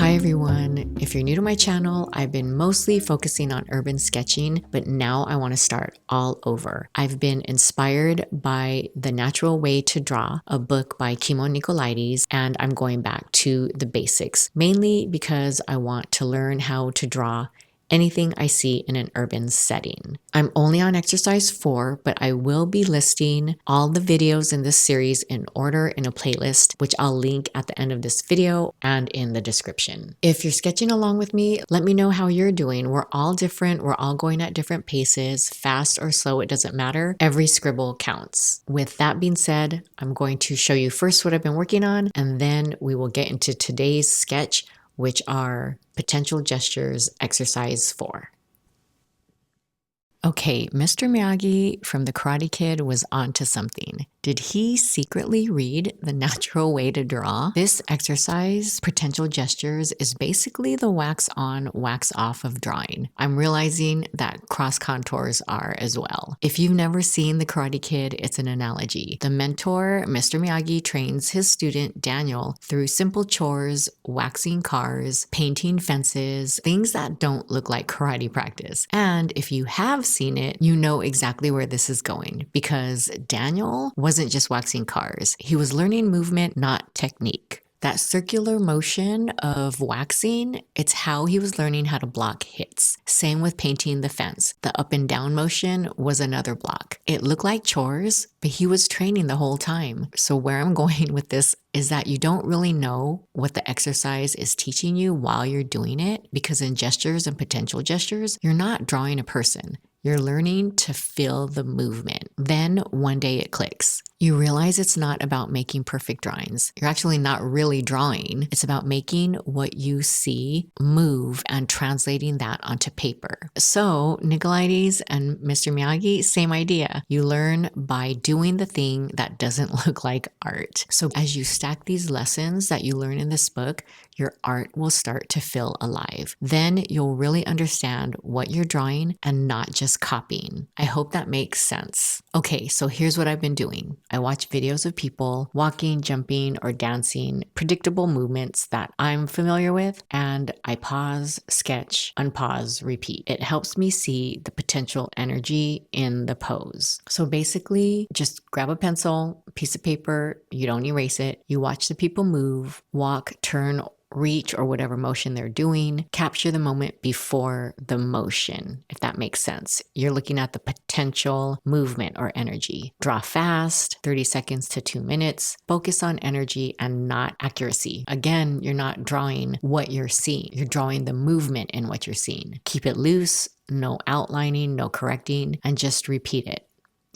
Hi everyone, if you're new to my channel, I've been mostly focusing on urban sketching, but now I want to start all over. I've been inspired by The Natural Way to Draw, a book by Nicolaïdes, and I'm going back to the basics, mainly because I want to learn how to draw anything I see in an urban setting. I'm only on exercise 4, but I will be listing all the videos in this series in order in a playlist, which I'll link at the end of this video and in the description. If you're sketching along with me, let me know how you're doing. We're all different. We're all going at different paces, fast or slow, it doesn't matter. Every scribble counts. With that being said, I'm going to show you first what I've been working on, and then we will get into today's sketch, which are potential gestures exercise 4. Okay, Mr. Miyagi from The Karate Kid was onto something. Did he secretly read The Natural Way to Draw? This exercise, potential gestures, is basically the wax on, wax off of drawing. I'm realizing that cross contours are as well. If you've never seen The Karate Kid, it's an analogy. The mentor, Mr. Miyagi, trains his student, Daniel, through simple chores, waxing cars, painting fences, things that don't look like karate practice. And if you have seen it, you know exactly where this is going, because Daniel wasn't just waxing cars. He was learning movement, not technique. That circular motion of waxing, it's how he was learning how to block hits. Same with painting the fence. The up and down motion was another block. It looked like chores, but he was training the whole time. So where I'm going with this is that you don't really know what the exercise is teaching you while you're doing it, because in gestures and potential gestures, you're not drawing a person. You're learning to feel the movement. Then one day it clicks. You realize it's not about making perfect drawings. You're actually not really drawing. It's about making what you see move and translating that onto paper. So Nicolaïdes and Mr. Miyagi, same idea. You learn by doing the thing that doesn't look like art. So as you stack these lessons that you learn in this book, your art will start to feel alive. Then you'll really understand what you're drawing and not just copying. I hope that makes sense. Okay, so here's what I've been doing. I watch videos of people walking, jumping, or dancing, predictable movements that I'm familiar with, and I pause, sketch, unpause, repeat. It helps me see the potential energy in the pose. So basically, just grab a pencil, piece of paper, you don't erase it, you watch the people move, walk, turn, reach, or whatever motion they're doing. Capture the moment before the motion, if that makes sense. You're looking at the potential movement or energy. Draw fast, 30 seconds to 2 minutes. Focus on energy and not accuracy. Again, you're not drawing what you're seeing. You're drawing the movement in what you're seeing. Keep it loose, no outlining, no correcting, and just repeat it.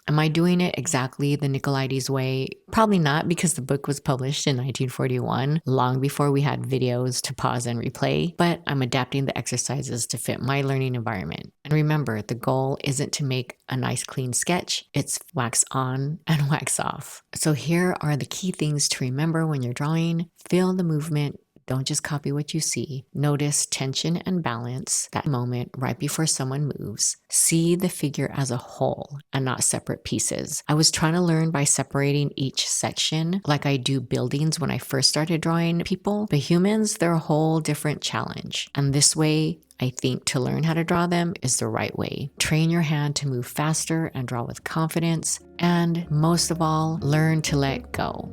Am I doing it exactly the Nicolaïdes way? Probably not, because the book was published in 1941, long before we had videos to pause and replay, but I'm adapting the exercises to fit my learning environment. And remember, the goal isn't to make a nice clean sketch, it's wax on and wax off. So here are the key things to remember when you're drawing. Feel the movement. Don't just copy what you see. Notice tension and balance, that moment right before someone moves. See the figure as a whole and not separate pieces. I was trying to learn by separating each section like I do buildings when I first started drawing people, but humans, they're a whole different challenge. And this way, I think to learn how to draw them is the right way. Train your hand to move faster and draw with confidence. And most of all, learn to let go.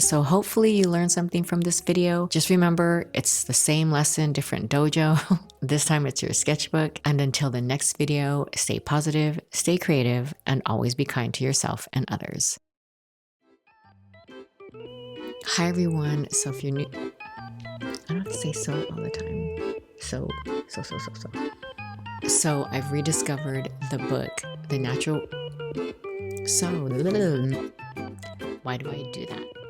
so hopefully you learned something from this video. Just remember, it's the same lesson, different dojo. This time it's your sketchbook. And until the next video, stay positive, stay creative, and always be kind to yourself and others. Hi everyone. So if you're new, I don't have to say so all the time. So. So I've rediscovered the book, The Natural... So, why do I do that?